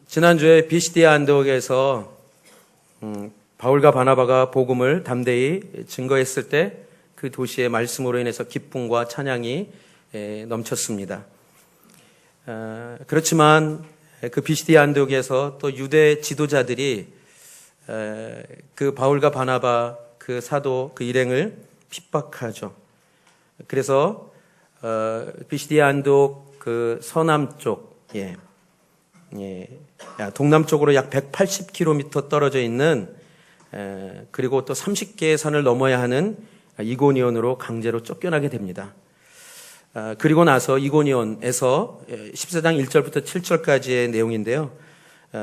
지난주에 비시디아 안디옥에서 바울과 바나바가 복음을 담대히 증거했을 때 그 도시의 말씀으로 인해서 기쁨과 찬양이 넘쳤습니다. 그렇지만 그 비시디아 안디옥에서 또 유대 지도자들이 그 바울과 바나바 그 사도 그 일행을 핍박하죠. 그래서 비시디아 안디옥 그 서남쪽 동남쪽으로 약 180km 떨어져 있는 그리고 또 30개의 산을 넘어야 하는 이고니온으로 강제로 쫓겨나게 됩니다. 그리고 나서 이고니온에서 14장 1절부터 7절까지의 내용인데요.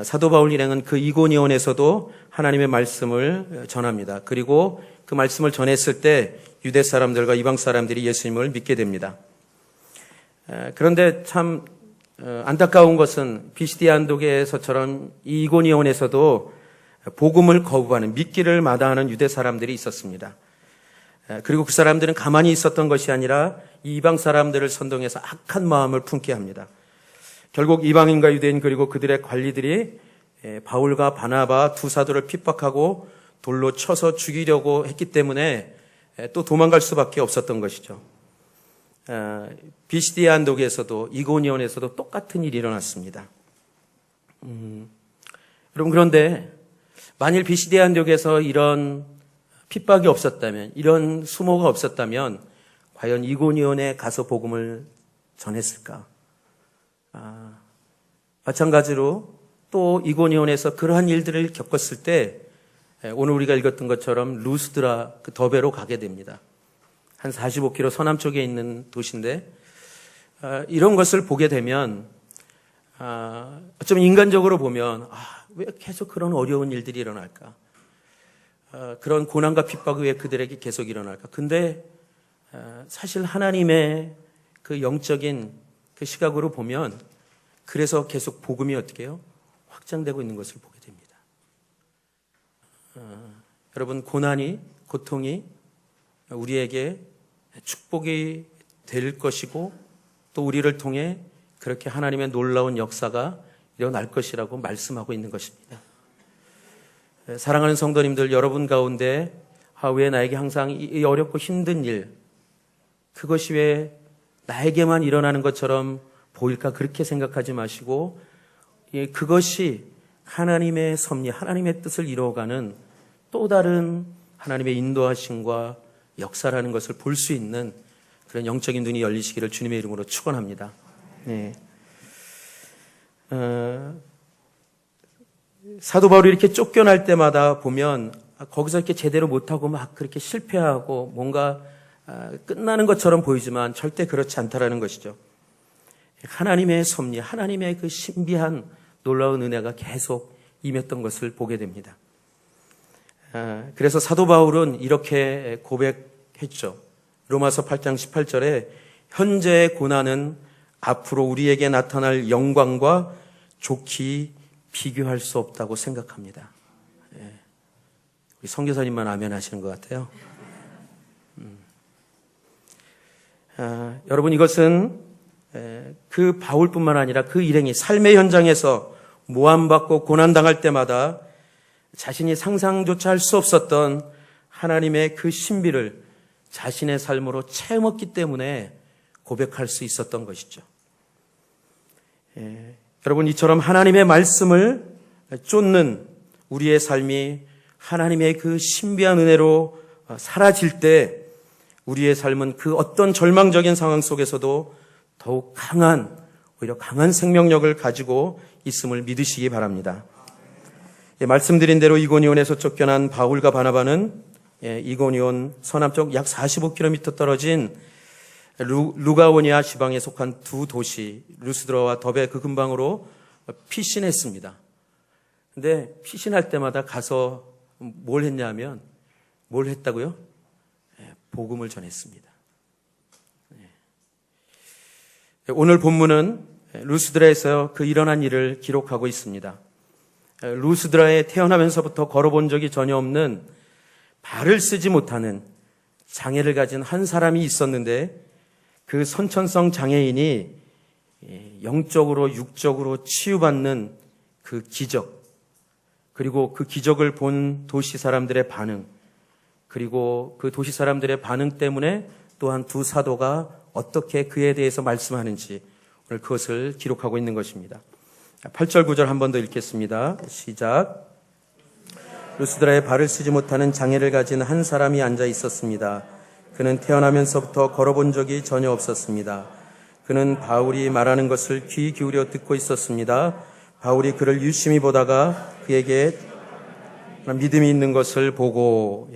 사도 바울 일행은 그 이고니온에서도 하나님의 말씀을 전합니다. 그리고 그 말씀을 전했을 때 유대 사람들과 이방 사람들이 예수님을 믿게 됩니다. 그런데 참 안타까운 것은 비시디아 안디옥에서처럼 이 이고니온에서도 복음을 거부하는, 믿기를 마다하는 유대 사람들이 있었습니다. 그리고 그 사람들은 가만히 있었던 것이 아니라 이방 사람들을 선동해서 악한 마음을 품게 합니다. 결국 이방인과 유대인 그리고 그들의 관리들이 바울과 바나바 두 사도를 핍박하고 돌로 쳐서 죽이려고 했기 때문에 또 도망갈 수밖에 없었던 것이죠. 비시디아 안디옥에서도 이고니온에서도 똑같은 일이 일어났습니다. 여러분, 그런데 만일 비시디아 안디옥에서 이런 핍박이 없었다면, 이런 수모가 없었다면 과연 이고니온에 가서 복음을 전했을까? 마찬가지로 또 이고니온에서 그러한 일들을 겪었을 때 오늘 우리가 읽었던 것처럼 루스드라 그 더베로 가게 됩니다. 한 45km 서남쪽에 있는 도시인데 이런 것을 보게 되면 어쩌면 인간적으로 보면 왜 계속 그런 어려운 일들이 일어날까? 그런 고난과 핍박이 왜 그들에게 계속 일어날까? 근데 사실 하나님의 그 영적인 그 시각으로 보면 그래서 계속 복음이 어떻게 해요? 확장되고 있는 것을 보게 됩니다. 여러분, 고통이 우리에게 축복이 될 것이고 또 우리를 통해 그렇게 하나님의 놀라운 역사가 일어날 것이라고 말씀하고 있는 것입니다. 사랑하는 성도님들, 여러분 가운데 왜 나에게 항상 이 어렵고 힘든 일, 그것이 왜 나에게만 일어나는 것처럼 보일까? 그렇게 생각하지 마시고 그것이 하나님의 섭리, 하나님의 뜻을 이루어가는 또 다른 하나님의 인도하심과 역사라는 것을 볼 수 있는 그런 영적인 눈이 열리시기를 주님의 이름으로 축원합니다. 네. 사도 바울이 이렇게 쫓겨날 때마다 보면 거기서 이렇게 제대로 못하고 막 그렇게 실패하고 뭔가 끝나는 것처럼 보이지만 절대 그렇지 않다라는 것이죠. 하나님의 섭리, 하나님의 그 신비한 놀라운 은혜가 계속 임했던 것을 보게 됩니다. 그래서 사도 바울은 이렇게 고백했죠. 로마서 8장 18절에 현재의 고난은 앞으로 우리에게 나타날 영광과 좋게 비교할 수 없다고 생각합니다. 우리 선교사님만 아멘 하시는 것 같아요. 여러분, 이것은 그 바울뿐만 아니라 그 일행이 삶의 현장에서 모함받고 고난당할 때마다 자신이 상상조차 할 수 없었던 하나님의 그 신비를 자신의 삶으로 체험했기 때문에 고백할 수 있었던 것이죠. 여러분, 이처럼 하나님의 말씀을 쫓는 우리의 삶이 하나님의 그 신비한 은혜로 사라질 때 우리의 삶은 그 어떤 절망적인 상황 속에서도 더욱 오히려 강한 생명력을 가지고 있음을 믿으시기 바랍니다. 말씀드린 대로 이고니온에서 쫓겨난 바울과 바나바는 이고니온 서남쪽 약 45km 떨어진 루가오니아 지방에 속한 두 도시 루스드라와 더베 그 근방으로 피신했습니다. 근데 피신할 때마다 가서 뭘 했냐면 뭘 했다고요? 복음을 전했습니다. 오늘 본문은 루스드라에서 그 일어난 일을 기록하고 있습니다. 루스드라에 태어나면서부터 걸어본 적이 전혀 없는 발을 쓰지 못하는 장애를 가진 한 사람이 있었는데 그 선천성 장애인이 영적으로 육적으로 치유받는 그 기적, 그리고 그 기적을 본 도시 사람들의 반응, 그리고 그 도시 사람들의 반응 때문에 또한 두 사도가 어떻게 그에 대해서 말씀하는지 오늘 그것을 기록하고 있는 것입니다. 8절 9절 한 번 더 읽겠습니다. 시작. 루스드라에 발을 쓰지 못하는 장애를 가진 한 사람이 앉아 있었습니다. 그는 태어나면서부터 걸어본 적이 전혀 없었습니다. 그는 바울이 말하는 것을 귀 기울여 듣고 있었습니다. 바울이 그를 유심히 보다가 그에게 믿음이 있는 것을 보고,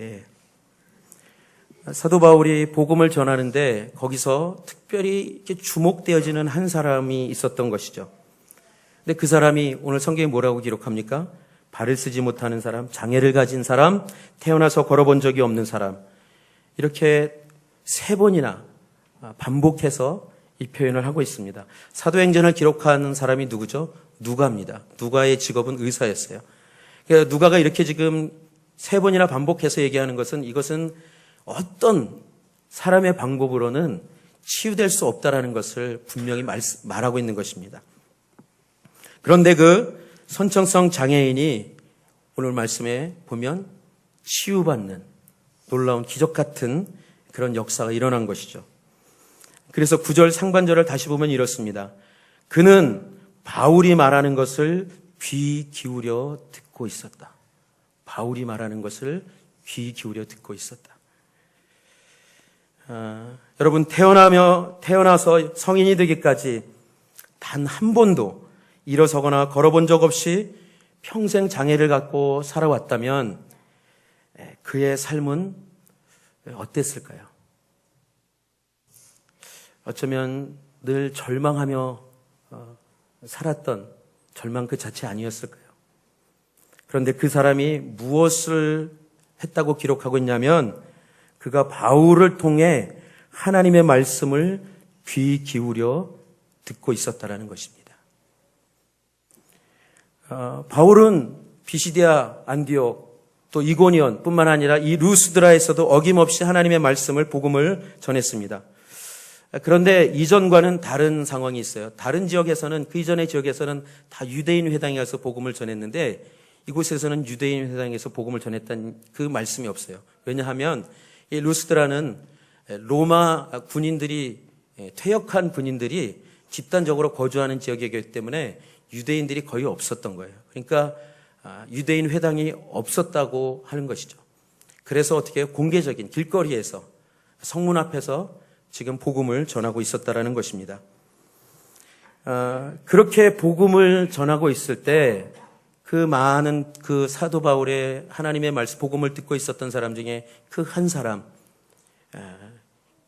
사도 바울이 복음을 전하는데 거기서 특별히 이렇게 주목되어지는 한 사람이 있었던 것이죠. 근데 그 사람이 오늘 성경에 뭐라고 기록합니까? 발을 쓰지 못하는 사람, 장애를 가진 사람, 태어나서 걸어본 적이 없는 사람. 이렇게 3번이나 반복해서 이 표현을 하고 있습니다. 사도행전을 기록하는 사람이 누구죠? 누가입니다. 누가의 직업은 의사였어요. 그러니까 누가가 이렇게 지금 3번이나 반복해서 얘기하는 것은 이것은 어떤 사람의 방법으로는 치유될 수 없다라는 것을 분명히 말하고 있는 것입니다. 그런데 그 선천성 장애인이 오늘 말씀에 보면 치유받는 놀라운 기적 같은 그런 역사가 일어난 것이죠. 그래서 9절 상반절을 다시 보면 이렇습니다. 그는 바울이 말하는 것을 귀 기울여 듣고 있었다. 바울이 말하는 것을 귀 기울여 듣고 있었다. 여러분, 태어나서 성인이 되기까지 단 한 번도 일어서거나 걸어본 적 없이 평생 장애를 갖고 살아왔다면 그의 삶은 어땠을까요? 어쩌면 늘 절망하며 살았던 절망 그 자체 아니었을까요? 그런데 그 사람이 무엇을 했다고 기록하고 있냐면 그가 바울을 통해 하나님의 말씀을 귀 기울여 듣고 있었다라는 것입니다. 바울은 비시디아, 안디옥, 또 이고니온 뿐만 아니라 이 루스드라에서도 어김없이 하나님의 말씀을, 복음을 전했습니다. 그런데 이전과는 다른 상황이 있어요. 다른 지역에서는, 그 이전의 지역에서는 다 유대인 회당에 가서 복음을 전했는데 이곳에서는 유대인 회당에서 복음을 전했다는 그 말씀이 없어요. 왜냐하면 이 루스드라는 로마 군인들이, 퇴역한 군인들이 집단적으로 거주하는 지역이기 때문에 유대인들이 거의 없었던 거예요. 그러니까 유대인 회당이 없었다고 하는 것이죠. 그래서 어떻게 해요? 공개적인 길거리에서, 성문 앞에서 지금 복음을 전하고 있었다라는 것입니다. 그렇게 복음을 전하고 있을 때 그 많은 그 사도 바울의 하나님의 말씀, 복음을 듣고 있었던 사람 중에 그 한 사람,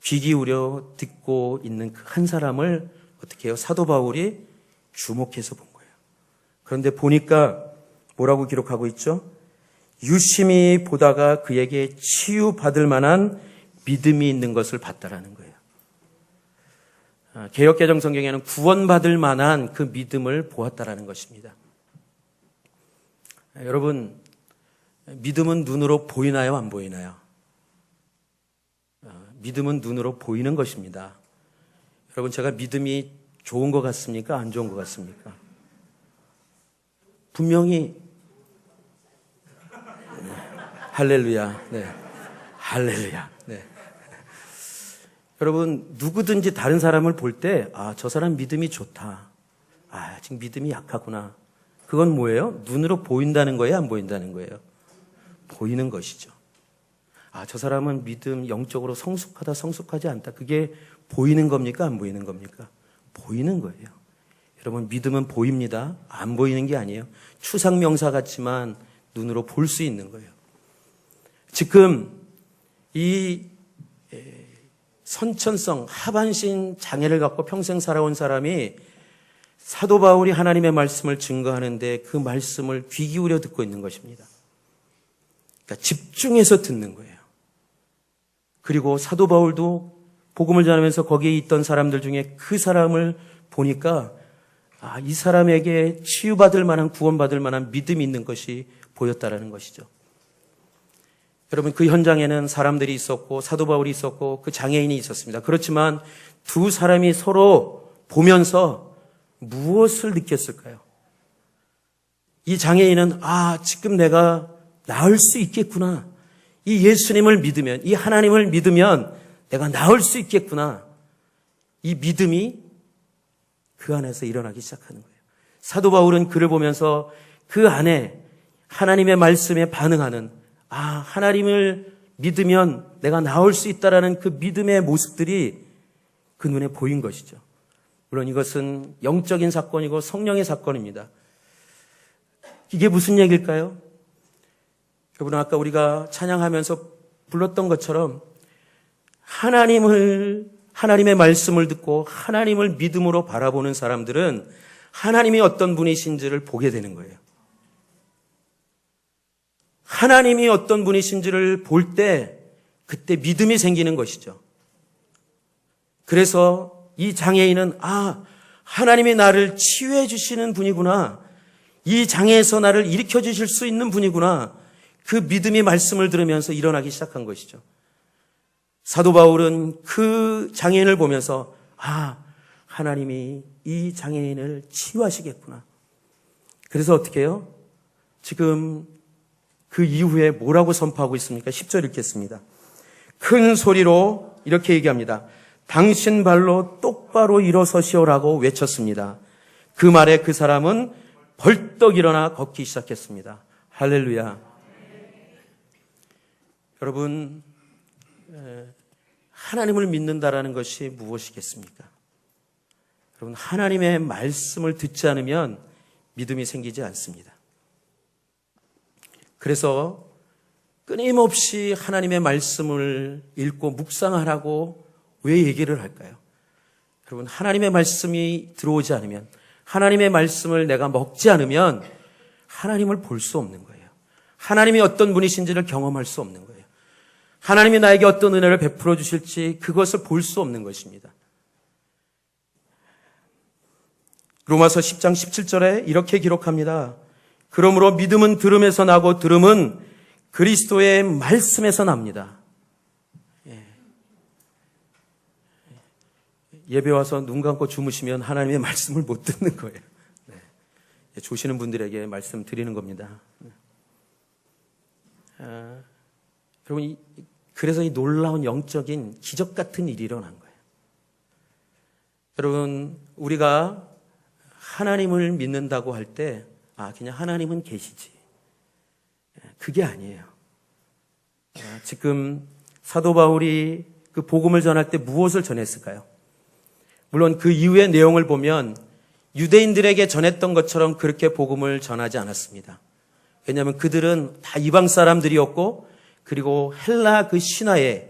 귀 기울여 듣고 있는 그 한 사람을 어떻게 해요? 사도 바울이 주목해서 본 거예요. 그런데 보니까 뭐라고 기록하고 있죠? 유심히 보다가 그에게 치유받을 만한 믿음이 있는 것을 봤다라는 거예요. 개역개정 성경에는 구원받을 만한 그 믿음을 보았다라는 것입니다. 여러분, 믿음은 눈으로 보이나요? 안 보이나요? 믿음은 눈으로 보이는 것입니다. 여러분, 제가 믿음이 좋은 것 같습니까? 안 좋은 것 같습니까? 분명히 할렐루야. 네. 할렐루야. 네. 여러분, 누구든지 다른 사람을 볼 때, 저 사람 믿음이 좋다. 지금 믿음이 약하구나. 그건 뭐예요? 눈으로 보인다는 거예요? 안 보인다는 거예요? 보이는 것이죠. 저 사람은 믿음 영적으로 성숙하다, 성숙하지 않다. 그게 보이는 겁니까? 안 보이는 겁니까? 보이는 거예요. 여러분, 믿음은 보입니다. 안 보이는 게 아니에요. 추상명사 같지만 눈으로 볼 수 있는 거예요. 지금 이 선천성 하반신 장애를 갖고 평생 살아온 사람이 사도 바울이 하나님의 말씀을 증거하는데 그 말씀을 귀 기울여 듣고 있는 것입니다. 그러니까 집중해서 듣는 거예요. 그리고 사도 바울도 복음을 전하면서 거기에 있던 사람들 중에 그 사람을 보니까 이 사람에게 치유받을 만한, 구원받을 만한 믿음이 있는 것이 보였다라는 것이죠. 여러분, 그 현장에는 사람들이 있었고 사도 바울이 있었고 그 장애인이 있었습니다. 그렇지만 두 사람이 서로 보면서 무엇을 느꼈을까요? 이 장애인은 지금 내가 나을 수 있겠구나. 이 예수님을 믿으면, 이 하나님을 믿으면 내가 나을 수 있겠구나. 이 믿음이 그 안에서 일어나기 시작하는 거예요. 사도 바울은 그를 보면서 그 안에 하나님의 말씀에 반응하는, 하나님을 믿으면 내가 나을 수 있다라는 그 믿음의 모습들이 그 눈에 보인 것이죠. 물론 이것은 영적인 사건이고 성령의 사건입니다. 이게 무슨 얘기일까요? 여러분, 아까 우리가 찬양하면서 불렀던 것처럼 하나님의 말씀을 듣고 하나님을 믿음으로 바라보는 사람들은 하나님이 어떤 분이신지를 보게 되는 거예요. 하나님이 어떤 분이신지를 볼 때 그때 믿음이 생기는 것이죠. 그래서 이 장애인은 하나님이 나를 치유해 주시는 분이구나. 이 장애에서 나를 일으켜 주실 수 있는 분이구나. 그 믿음의 말씀을 들으면서 일어나기 시작한 것이죠. 사도 바울은 그 장애인을 보면서 하나님이 이 장애인을 치유하시겠구나. 그래서 어떻게 해요? 지금 그 이후에 뭐라고 선포하고 있습니까? 10절 읽겠습니다. 큰 소리로 이렇게 얘기합니다. 당신 발로 똑바로 일어서시오라고 외쳤습니다. 그 말에 그 사람은 벌떡 일어나 걷기 시작했습니다. 할렐루야. 여러분, 하나님을 믿는다라는 것이 무엇이겠습니까? 여러분, 하나님의 말씀을 듣지 않으면 믿음이 생기지 않습니다. 그래서 끊임없이 하나님의 말씀을 읽고 묵상하라고 왜 얘기를 할까요? 여러분, 하나님의 말씀이 들어오지 않으면, 하나님의 말씀을 내가 먹지 않으면 하나님을 볼 수 없는 거예요. 하나님이 어떤 분이신지를 경험할 수 없는 거예요. 하나님이 나에게 어떤 은혜를 베풀어 주실지 그것을 볼 수 없는 것입니다. 로마서 10장 17절에 이렇게 기록합니다. 그러므로 믿음은 들음에서 나고 들음은 그리스도의 말씀에서 납니다. 예배 와서 눈 감고 주무시면 하나님의 말씀을 못 듣는 거예요. 조시는 분들에게 말씀 드리는 겁니다. 여러분, 그래서 이 놀라운 영적인 기적 같은 일이 일어난 거예요. 여러분, 우리가 하나님을 믿는다고 할 때 그냥 하나님은 계시지. 그게 아니에요. 지금 사도 바울이 그 복음을 전할 때 무엇을 전했을까요? 물론 그 이후의 내용을 보면 유대인들에게 전했던 것처럼 그렇게 복음을 전하지 않았습니다. 왜냐하면 그들은 다 이방 사람들이었고, 그리고 헬라 그 신화에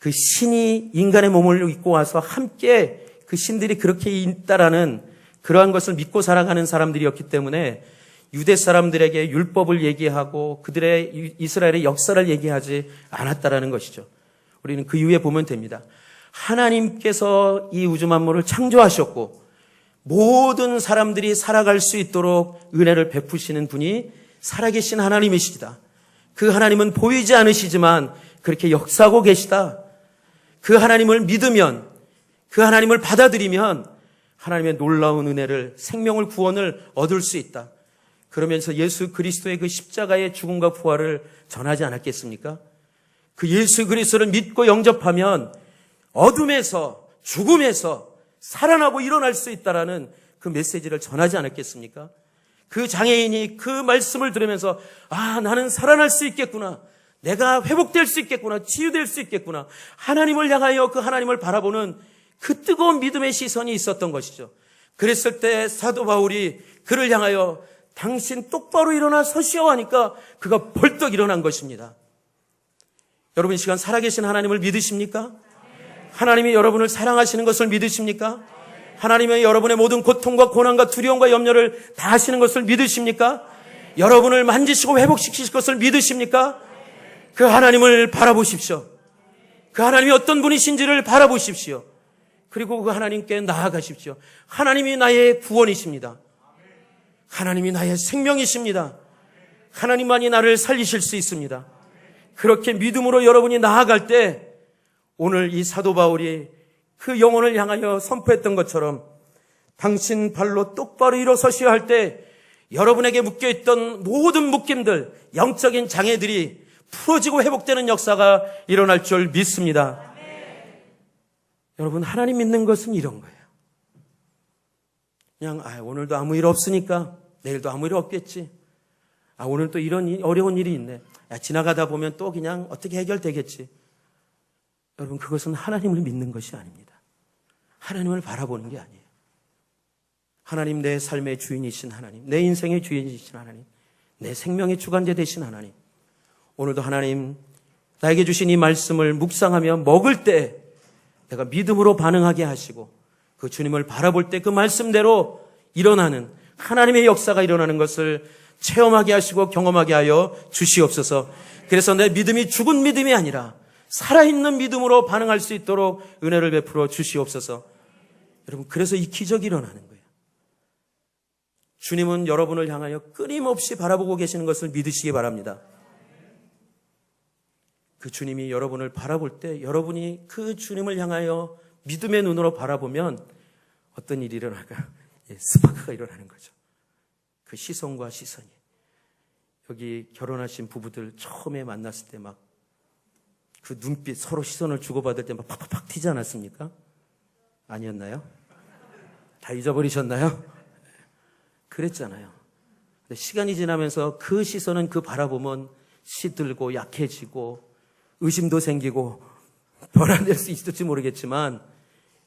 그 신이 인간의 몸을 입고 와서 함께 그 신들이 그렇게 있다라는 그러한 것을 믿고 살아가는 사람들이었기 때문에 유대 사람들에게 율법을 얘기하고 그들의 이스라엘의 역사를 얘기하지 않았다라는 것이죠. 우리는 그 이후에 보면 됩니다. 하나님께서 이 우주 만물을 창조하셨고 모든 사람들이 살아갈 수 있도록 은혜를 베푸시는 분이 살아계신 하나님이시다. 그 하나님은 보이지 않으시지만 그렇게 역사하고 계시다. 그 하나님을 믿으면, 그 하나님을 받아들이면 하나님의 놀라운 은혜를, 생명을, 구원을 얻을 수 있다. 그러면서 예수 그리스도의 그 십자가의 죽음과 부활을 전하지 않았겠습니까? 그 예수 그리스도를 믿고 영접하면 어둠에서, 죽음에서 살아나고 일어날 수 있다라는 그 메시지를 전하지 않았겠습니까? 그 장애인이 그 말씀을 들으면서 나는 살아날 수 있겠구나. 내가 회복될 수 있겠구나. 치유될 수 있겠구나. 하나님을 향하여 그 하나님을 바라보는 그 뜨거운 믿음의 시선이 있었던 것이죠. 그랬을 때 사도 바울이 그를 향하여 당신 똑바로 일어나 서시오 하니까 그가 벌떡 일어난 것입니다. 여러분, 이 시간 살아계신 하나님을 믿으십니까? 하나님이 여러분을 사랑하시는 것을 믿으십니까? 하나님의 여러분의 모든 고통과 고난과 두려움과 염려를 다 하시는 것을 믿으십니까? 여러분을 만지시고 회복시키실 것을 믿으십니까? 그 하나님을 바라보십시오. 그 하나님이 어떤 분이신지를 바라보십시오. 그리고 그 하나님께 나아가십시오. 하나님이 나의 구원이십니다. 하나님이 나의 생명이십니다. 하나님만이 나를 살리실 수 있습니다. 그렇게 믿음으로 여러분이 나아갈 때 오늘 이 사도 바울이 그 영혼을 향하여 선포했던 것처럼 당신 발로 똑바로 일어서셔야 할 때 여러분에게 묶여있던 모든 묶임들, 영적인 장애들이 풀어지고 회복되는 역사가 일어날 줄 믿습니다. 여러분, 하나님 믿는 것은 이런 거예요. 그냥 오늘도 아무 일 없으니까 내일도 아무 일 없겠지. 오늘 또 이런 어려운 일이 있네. 지나가다 보면 또 그냥 어떻게 해결되겠지. 여러분, 그것은 하나님을 믿는 것이 아닙니다. 하나님을 바라보는 게 아니에요. 하나님, 내 삶의 주인이신 하나님, 내 인생의 주인이신 하나님, 내 생명의 주관자 되신 하나님, 오늘도 하나님 나에게 주신 이 말씀을 묵상하며 먹을 때 내가 믿음으로 반응하게 하시고 그 주님을 바라볼 때 그 말씀대로 일어나는 하나님의 역사가 일어나는 것을 체험하게 하시고 경험하게 하여 주시옵소서. 그래서 내 믿음이 죽은 믿음이 아니라 살아있는 믿음으로 반응할 수 있도록 은혜를 베풀어 주시옵소서. 여러분, 그래서 이 기적이 일어나는 거예요. 주님은 여러분을 향하여 끊임없이 바라보고 계시는 것을 믿으시기 바랍니다. 그 주님이 여러분을 바라볼 때 여러분이 그 주님을 향하여 믿음의 눈으로 바라보면 어떤 일이 일어날까요? 스파크가 일어나는 거죠. 그 시선과 시선이. 여기 결혼하신 부부들 처음에 만났을 때 막 그 눈빛, 서로 시선을 주고받을 때 막 팍팍팍 튀지 않았습니까? 아니었나요? 다 잊어버리셨나요? 그랬잖아요. 근데 시간이 지나면서 그 시선은 그 바라보면 시들고 약해지고 의심도 생기고 변화될 수 있을지 모르겠지만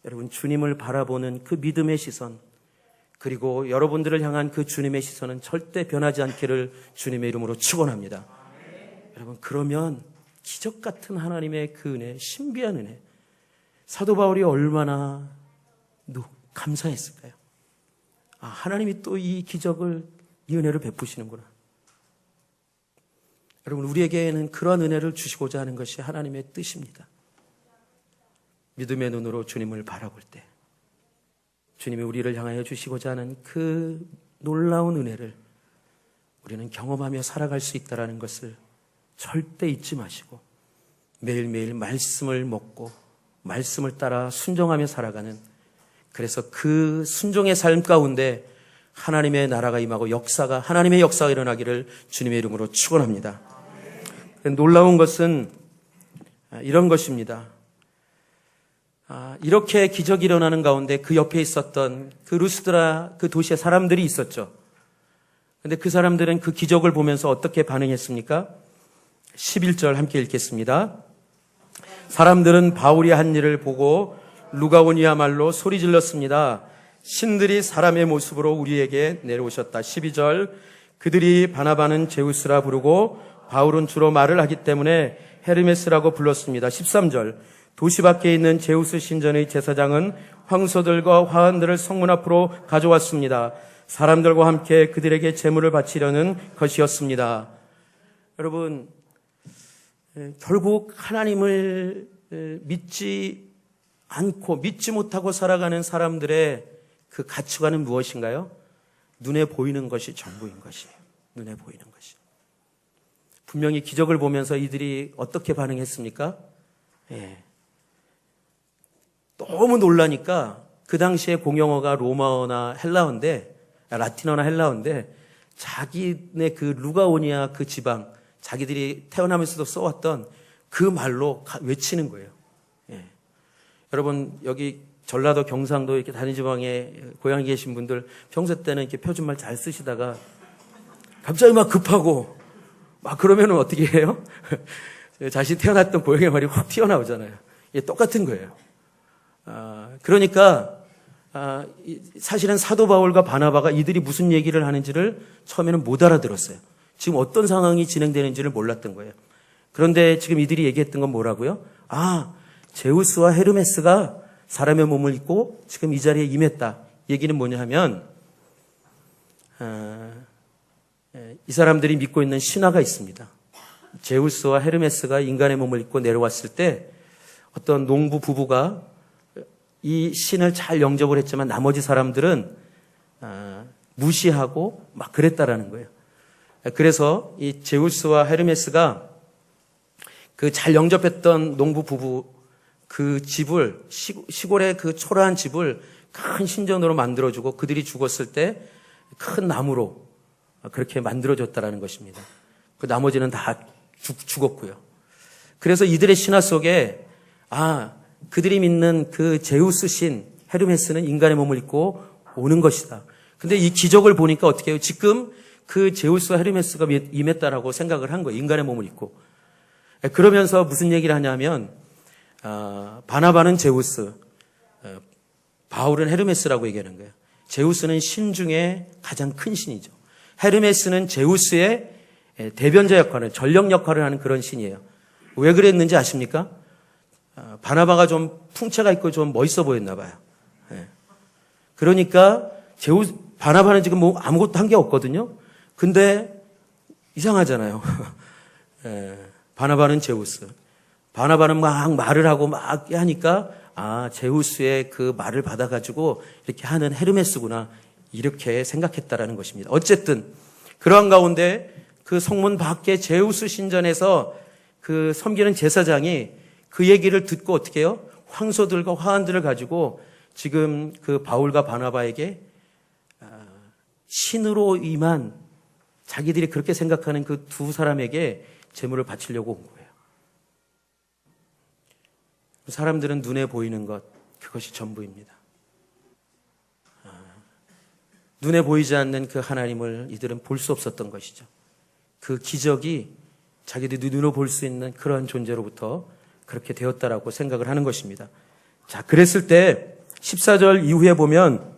여러분, 주님을 바라보는 그 믿음의 시선, 그리고 여러분들을 향한 그 주님의 시선은 절대 변하지 않기를 주님의 이름으로 축원합니다. 여러분, 그러면 기적 같은 하나님의 그 은혜, 신비한 은혜, 사도 바울이 얼마나 감사했을까요? 하나님이 또 이 기적을, 이 은혜를 베푸시는구나. 여러분, 우리에게는 그런 은혜를 주시고자 하는 것이 하나님의 뜻입니다. 믿음의 눈으로 주님을 바라볼 때 주님이 우리를 향하여 주시고자 하는 그 놀라운 은혜를 우리는 경험하며 살아갈 수 있다는 것을 절대 잊지 마시고 매일매일 말씀을 먹고 말씀을 따라 순종하며 살아가는, 그래서 그 순종의 삶 가운데 하나님의 나라가 임하고 하나님의 역사가 일어나기를 주님의 이름으로 축원합니다. 놀라운 것은 이런 것입니다. 이렇게 기적이 일어나는 가운데 그 옆에 있었던 그 루스드라 그 도시의 사람들이 있었죠. 그런데 그 사람들은 그 기적을 보면서 어떻게 반응했습니까? 11절 함께 읽겠습니다. 사람들은 바울이 한 일을 보고 루가오니야말로 소리 질렀습니다. 신들이 사람의 모습으로 우리에게 내려오셨다. 12절, 그들이 바나바는 제우스라 부르고 바울은 주로 말을 하기 때문에 헤르메스라고 불렀습니다. 13절, 도시 밖에 있는 제우스 신전의 제사장은 황소들과 화환들을 성문 앞으로 가져왔습니다. 사람들과 함께 그들에게 제물을 바치려는 것이었습니다. 여러분, 결국 하나님을 믿지 않고 믿지 못하고 살아가는 사람들의 그 가치관은 무엇인가요? 눈에 보이는 것이 전부인 것이에요. 눈에 보이는 것이. 분명히 기적을 보면서 이들이 어떻게 반응했습니까? 너무 놀라니까 그 당시에 공용어가 로마어나 헬라어인데, 라틴어나 헬라어인데 자기네 그 루가오니아 그 지방, 자기들이 태어나면서도 써왔던 그 말로 외치는 거예요. 여러분, 여기 전라도 경상도 이렇게 단위지방에 고향에 계신 분들 평소 때는 이렇게 표준말 잘 쓰시다가 갑자기 막 급하고 막 그러면은 어떻게 해요? 자신 태어났던 고향의 말이 확 튀어나오잖아요. 이게 똑같은 거예요. 그러니까 사실은 사도 바울과 바나바가 이들이 무슨 얘기를 하는지를 처음에는 못 알아들었어요. 지금 어떤 상황이 진행되는지를 몰랐던 거예요. 그런데 지금 이들이 얘기했던 건 뭐라고요? 제우스와 헤르메스가 사람의 몸을 입고 지금 이 자리에 임했다. 얘기는 뭐냐 하면 이 사람들이 믿고 있는 신화가 있습니다. 제우스와 헤르메스가 인간의 몸을 입고 내려왔을 때 어떤 농부 부부가 이 신을 잘 영접을 했지만 나머지 사람들은 무시하고 막 그랬다라는 거예요. 그래서 이 제우스와 헤르메스가 그 잘 영접했던 농부 부부 그 집을, 시골의 그 초라한 집을 큰 신전으로 만들어주고 그들이 죽었을 때 큰 나무로 그렇게 만들어줬다라는 것입니다. 그 나머지는 다 죽었고요. 그래서 이들의 신화 속에 그들이 믿는 그 제우스 신 헤르메스는 인간의 몸을 입고 오는 것이다. 근데 이 기적을 보니까 어떻게 해요? 지금 그 제우스와 헤르메스가 임했다라고 생각을 한 거예요. 인간의 몸을 입고. 그러면서 무슨 얘기를 하냐면 바나바는 제우스, 바울은 헤르메스라고 얘기하는 거예요. 제우스는 신 중에 가장 큰 신이죠. 헤르메스는 제우스의 대변자 역할을, 전력 역할을 하는 그런 신이에요. 왜 그랬는지 아십니까? 바나바가 좀 풍채가 있고 좀 멋있어 보였나 봐요. 그러니까 바나바는 지금 뭐 아무것도 한 게 없거든요. 근데 이상하잖아요. 바나바는 제우스. 바나바는 막 말을 하고 막 하니까 제우스의 그 말을 받아가지고 이렇게 하는 헤르메스구나. 이렇게 생각했다라는 것입니다. 어쨌든 그러한 가운데 그 성문 밖에 제우스 신전에서 그 섬기는 제사장이 그 얘기를 듣고 어떻게 해요? 황소들과 화환들을 가지고 지금 그 바울과 바나바에게 신으로 임한 자기들이 그렇게 생각하는 그 두 사람에게 제물을 바치려고 온 거예요. 사람들은 눈에 보이는 것, 그것이 전부입니다. 눈에 보이지 않는 그 하나님을 이들은 볼 수 없었던 것이죠. 그 기적이 자기들이 눈으로 볼 수 있는 그러한 존재로부터 그렇게 되었다라고 생각을 하는 것입니다. 자, 그랬을 때 14절 이후에 보면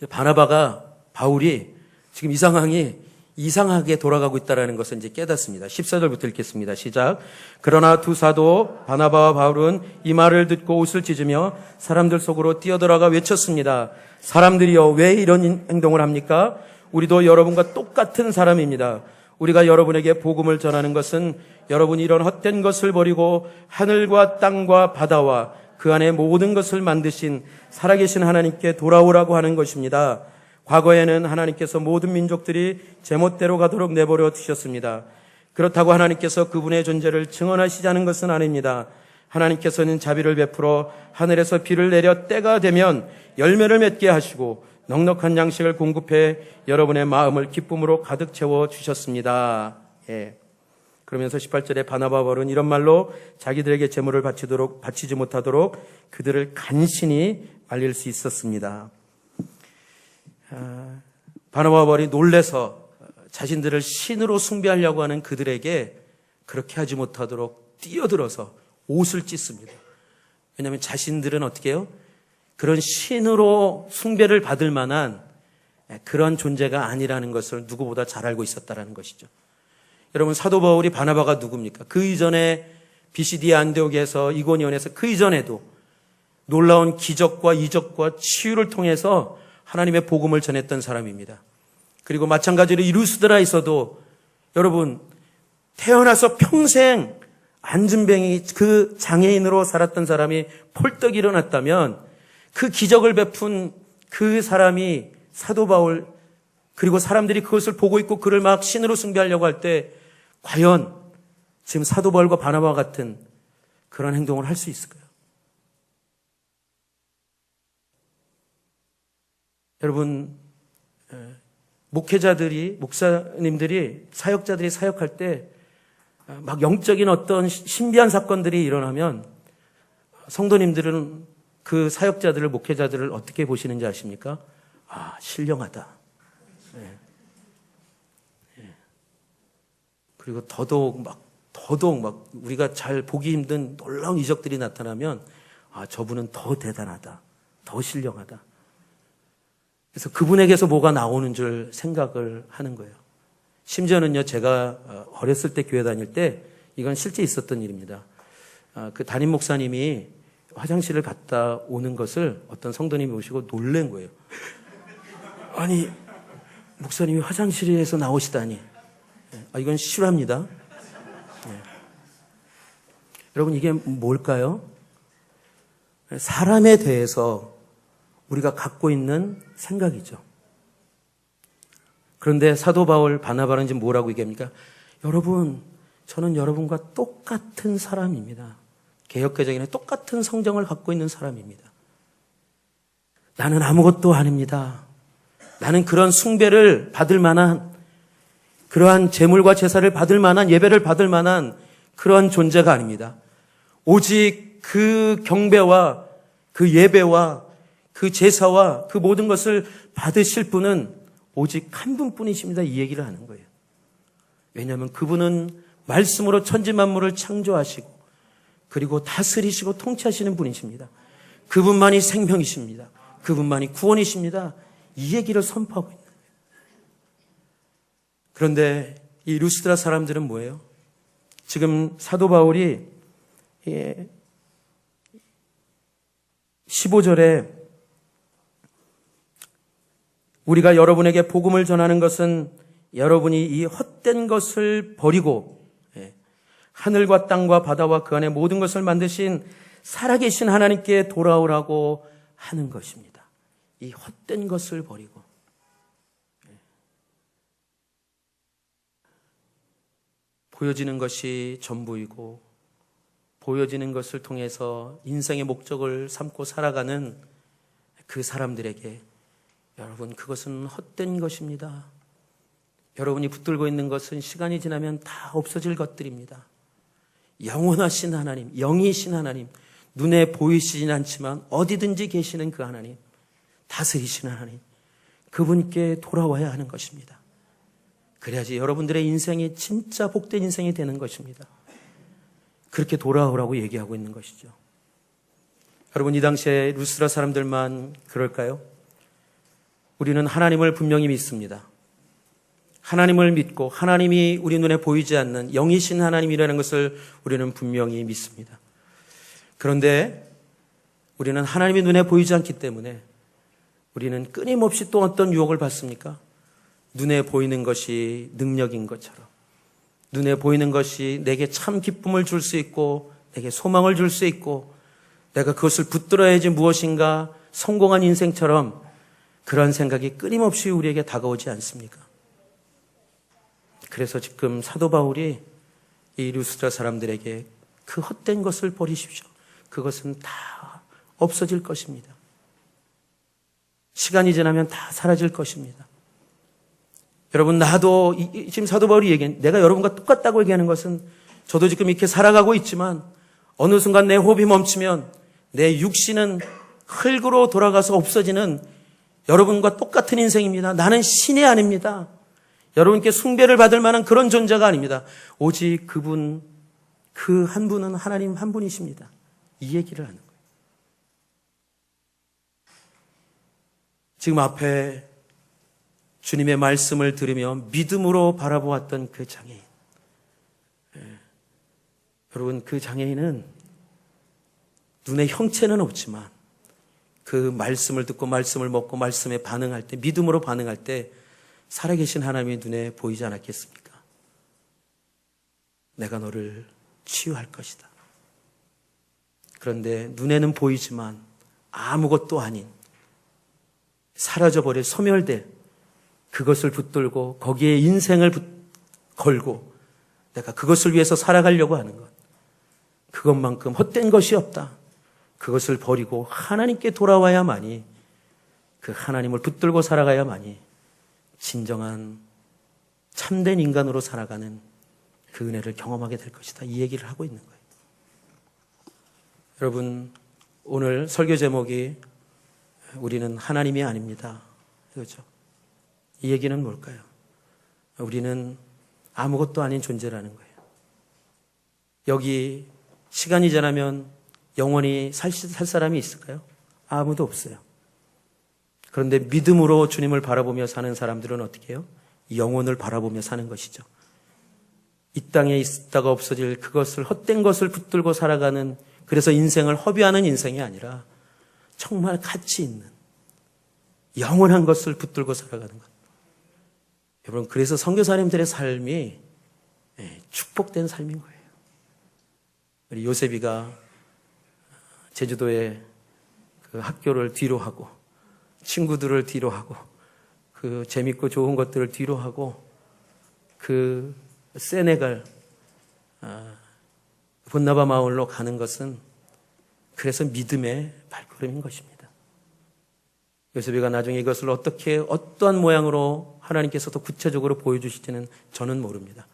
바나바가 바울이 지금 이 상황이 이상하게 돌아가고 있다는 것을 이제 깨닫습니다. 14절부터 읽겠습니다. 시작. 그러나 두 사도 바나바와 바울은 이 말을 듣고 옷을 찢으며 사람들 속으로 뛰어들어가 외쳤습니다. 사람들이여 왜 이런 행동을 합니까? 우리도 여러분과 똑같은 사람입니다. 우리가 여러분에게 복음을 전하는 것은 여러분이 이런 헛된 것을 버리고 하늘과 땅과 바다와 그 안에 모든 것을 만드신 살아계신 하나님께 돌아오라고 하는 것입니다. 과거에는 하나님께서 모든 민족들이 제멋대로 가도록 내버려 두셨습니다. 그렇다고 하나님께서 그분의 존재를 증언하시자는 것은 아닙니다. 하나님께서는 자비를 베풀어 하늘에서 비를 내려 때가 되면 열매를 맺게 하시고 넉넉한 양식을 공급해 여러분의 마음을 기쁨으로 가득 채워 주셨습니다. 그러면서 18절에 바나바와 바울은 이런 말로 자기들에게 제물을 바치지 못하도록 그들을 간신히 말릴 수 있었습니다. 바나바와 바울이 놀래서 자신들을 신으로 숭배하려고 하는 그들에게 그렇게 하지 못하도록 뛰어들어서 옷을 찢습니다. 왜냐하면 자신들은 어떻게 해요? 그런 신으로 숭배를 받을 만한 그런 존재가 아니라는 것을 누구보다 잘 알고 있었다는 것이죠. 여러분, 사도 바울이 바나바가 누굽니까? 그 이전에 비시디아 안디옥에서 이고니온에서 그 이전에도 놀라운 기적과 이적과 치유를 통해서 하나님의 복음을 전했던 사람입니다. 그리고 마찬가지로 이 루스드라에서도 여러분, 태어나서 평생 안진뱅이 그 장애인으로 살았던 사람이 폴떡 일어났다면 그 기적을 베푼 그 사람이 사도 바울, 그리고 사람들이 그것을 보고 있고 그를 막 신으로 숭배하려고 할 때 과연 지금 사도 바울과 바나바와 같은 그런 행동을 할 수 있을까요? 여러분, 목사님들이, 사역자들이 사역할 때 막 영적인 어떤 신비한 사건들이 일어나면 성도님들은 그 사역자들을, 목회자들을 어떻게 보시는지 아십니까? 신령하다. 그리고 더더욱 막 우리가 잘 보기 힘든 놀라운 이적들이 나타나면 저분은 더 대단하다. 더 신령하다. 그래서 그분에게서 뭐가 나오는 줄 생각을 하는 거예요. 심지어는요, 제가 어렸을 때 교회 다닐 때 이건 실제 있었던 일입니다. 그 담임 목사님이 화장실을 갔다 오는 것을 어떤 성도님이 오시고 놀란 거예요. 아니, 목사님이 화장실에서 나오시다니. 이건 실화입니다. 여러분, 이게 뭘까요? 사람에 대해서 우리가 갖고 있는 생각이죠. 그런데 사도 바울, 바나바는 지금 뭐라고 얘기합니까? 여러분, 저는 여러분과 똑같은 사람입니다. 개역개정에는 똑같은 성정을 갖고 있는 사람입니다. 나는 아무것도 아닙니다. 나는 그런 숭배를 받을 만한, 그러한 제물과 제사를 받을 만한, 예배를 받을 만한 그런 존재가 아닙니다. 오직 그 경배와 그 예배와 그 제사와 그 모든 것을 받으실 분은 오직 한 분뿐이십니다. 이 얘기를 하는 거예요. 왜냐하면 그분은 말씀으로 천지만물을 창조하시고 그리고 다스리시고 통치하시는 분이십니다. 그분만이 생명이십니다. 그분만이 구원이십니다. 이 얘기를 선포하고 있는 거예요. 그런데 이 루스드라 사람들은 뭐예요? 지금 사도 바울이 15절에 우리가 여러분에게 복음을 전하는 것은 여러분이 이 헛된 것을 버리고 하늘과 땅과 바다와 그 안에 모든 것을 만드신 살아계신 하나님께 돌아오라고 하는 것입니다. 이 헛된 것을 버리고 보여지는 것이 전부이고 보여지는 것을 통해서 인생의 목적을 삼고 살아가는 그 사람들에게 여러분, 그것은 헛된 것입니다. 여러분이 붙들고 있는 것은 시간이 지나면 다 없어질 것들입니다. 영원하신 하나님, 영이신 하나님, 눈에 보이시진 않지만 어디든지 계시는 그 하나님, 다스리신 하나님, 그분께 돌아와야 하는 것입니다. 그래야지 여러분들의 인생이 진짜 복된 인생이 되는 것입니다. 그렇게 돌아오라고 얘기하고 있는 것이죠. 여러분, 이 당시에 루스드라 사람들만 그럴까요? 우리는 하나님을 분명히 믿습니다. 하나님을 믿고 하나님이 우리 눈에 보이지 않는 영이신 하나님이라는 것을 우리는 분명히 믿습니다. 그런데 우리는 하나님이 눈에 보이지 않기 때문에 우리는 끊임없이 또 어떤 유혹을 받습니까? 눈에 보이는 것이 능력인 것처럼, 눈에 보이는 것이 내게 참 기쁨을 줄 수 있고 내게 소망을 줄 수 있고 내가 그것을 붙들어야지 무엇인가 성공한 인생처럼 그런 생각이 끊임없이 우리에게 다가오지 않습니까? 그래서 지금 사도 바울이 이 루스드라 사람들에게 그 헛된 것을 버리십시오. 그것은 다 없어질 것입니다. 시간이 지나면 다 사라질 것입니다. 여러분, 나도 지금 사도 바울이 얘기한, 내가 여러분과 똑같다고 얘기하는 것은 저도 지금 이렇게 살아가고 있지만 어느 순간 내 호흡이 멈추면 내 육신은 흙으로 돌아가서 없어지는 여러분과 똑같은 인생입니다. 나는 신이 아닙니다. 여러분께 숭배를 받을 만한 그런 존재가 아닙니다. 오직 그분, 그 한 분은 하나님 한 분이십니다. 이 얘기를 하는 거예요. 지금 앞에 주님의 말씀을 들으며 믿음으로 바라보았던 그 장애인. 여러분, 그 장애인은 눈에 형체는 없지만 그 말씀을 듣고 말씀을 먹고 말씀에 반응할 때, 믿음으로 반응할 때 살아계신 하나님의 눈에 보이지 않았겠습니까? 내가 너를 치유할 것이다. 그런데 눈에는 보이지만 아무것도 아닌 사라져버릴, 소멸될 그것을 붙들고 거기에 인생을 걸고 내가 그것을 위해서 살아가려고 하는 것, 그것만큼 헛된 것이 없다. 그것을 버리고 하나님께 돌아와야만이, 그 하나님을 붙들고 살아가야만이 진정한 참된 인간으로 살아가는 그 은혜를 경험하게 될 것이다. 이 얘기를 하고 있는 거예요. 여러분, 오늘 설교 제목이 우리는 하나님이 아닙니다. 그렇죠? 이 얘기는 뭘까요? 우리는 아무것도 아닌 존재라는 거예요. 여기 시간이 지나면 영원히 살 사람이 있을까요? 아무도 없어요. 그런데 믿음으로 주님을 바라보며 사는 사람들은 어떻게 해요? 영혼을 바라보며 사는 것이죠. 이 땅에 있다가 없어질 그것을, 헛된 것을 붙들고 살아가는, 그래서 인생을 허비하는 인생이 아니라 정말 가치 있는 영원한 것을 붙들고 살아가는 것. 여러분, 그래서 선교사님들의 삶이 축복된 삶인 거예요. 우리 요셉이가 제주도에 그 학교를 뒤로 하고 친구들을 뒤로 하고 그 재밌고 좋은 것들을 뒤로 하고 그 세네갈 본나바 마을로 가는 것은 그래서 믿음의 발걸음인 것입니다. 요셉이가 나중에 이것을 어떠한 모양으로 하나님께서 더 구체적으로 보여주실지는 저는 모릅니다.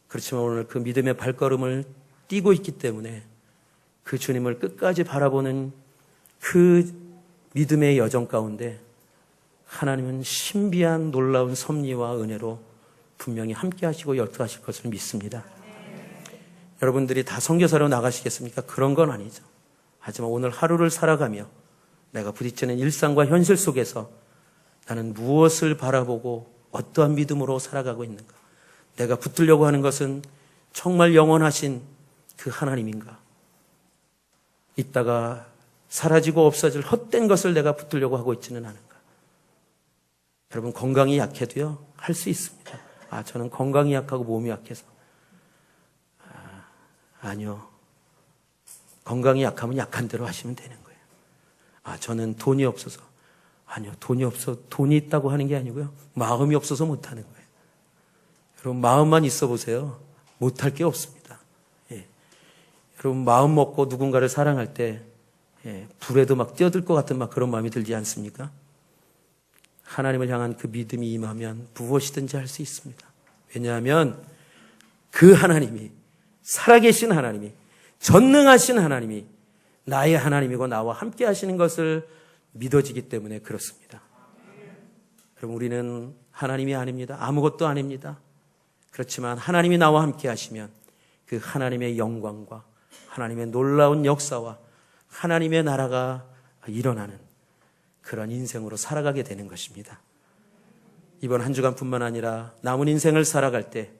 그렇지만 오늘 그 믿음의 발걸음을 띄고 있기 때문에 그 주님을 끝까지 바라보는 그 믿음의 여정 가운데 하나님은 신비한 놀라운 섭리와 은혜로 분명히 함께 하시고 역사하실 것을 믿습니다. 여러분들이 다 선교사로 나가시겠습니까? 그런 건 아니죠. 하지만 오늘 하루를 살아가며 내가 부딪히는 일상과 현실 속에서 나는 무엇을 바라보고 어떠한 믿음으로 살아가고 있는가? 내가 붙들려고 하는 것은 정말 영원하신 그 하나님인가? 있다가 사라지고 없어질 헛된 것을 내가 붙들려고 하고 있지는 않은가? 여러분, 건강이 약해도요, 할 수 있습니다. 저는 건강이 약하고 몸이 약해서. 아니요. 건강이 약하면 약한 대로 하시면 되는 거예요. 저는 돈이 없어서. 아니요. 돈이 있다고 하는 게 아니고요. 마음이 없어서 못하는 거예요. 여러분, 마음만 있어 보세요. 못할 게 없습니다. 예. 여러분, 마음 먹고 누군가를 사랑할 때, 불에도 막 뛰어들 것 같은 막 그런 마음이 들지 않습니까? 하나님을 향한 그 믿음이 임하면 무엇이든지 할 수 있습니다. 왜냐하면 그 하나님이, 살아계신 하나님이, 전능하신 하나님이 나의 하나님이고 나와 함께 하시는 것을 믿어지기 때문에 그렇습니다. 여러분, 우리는 하나님이 아닙니다. 아무것도 아닙니다. 그렇지만 하나님이 나와 함께 하시면 그 하나님의 영광과 하나님의 놀라운 역사와 하나님의 나라가 일어나는 그런 인생으로 살아가게 되는 것입니다. 이번 한 주간뿐만 아니라 남은 인생을 살아갈 때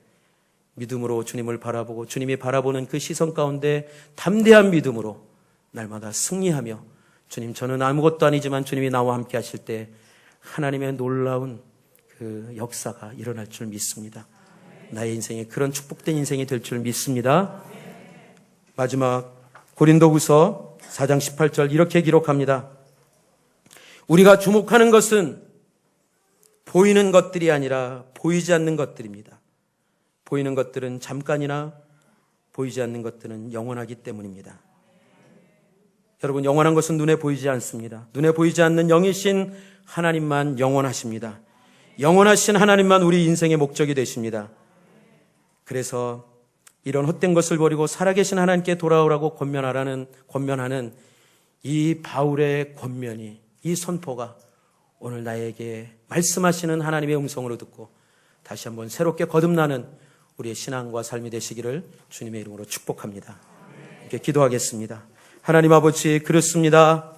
믿음으로 주님을 바라보고 주님이 바라보는 그 시선 가운데 담대한 믿음으로 날마다 승리하며 주님, 저는 아무것도 아니지만 주님이 나와 함께 하실 때 하나님의 놀라운 그 역사가 일어날 줄 믿습니다. 나의 인생이 그런 축복된 인생이 될 줄 믿습니다. 마지막 고린도후서 4장 18절 이렇게 기록합니다. 우리가 주목하는 것은 보이는 것들이 아니라 보이지 않는 것들입니다. 보이는 것들은 잠깐이나 보이지 않는 것들은 영원하기 때문입니다. 여러분, 영원한 것은 눈에 보이지 않습니다. 눈에 보이지 않는 영이신 하나님만 영원하십니다. 영원하신 하나님만 우리 인생의 목적이 되십니다. 그래서 이런 헛된 것을 버리고 살아계신 하나님께 돌아오라고 권면하는 이 바울의 권면이, 이 선포가 오늘 나에게 말씀하시는 하나님의 음성으로 듣고 다시 한번 새롭게 거듭나는 우리의 신앙과 삶이 되시기를 주님의 이름으로 축복합니다. 이렇게 기도하겠습니다. 하나님 아버지, 그렇습니다.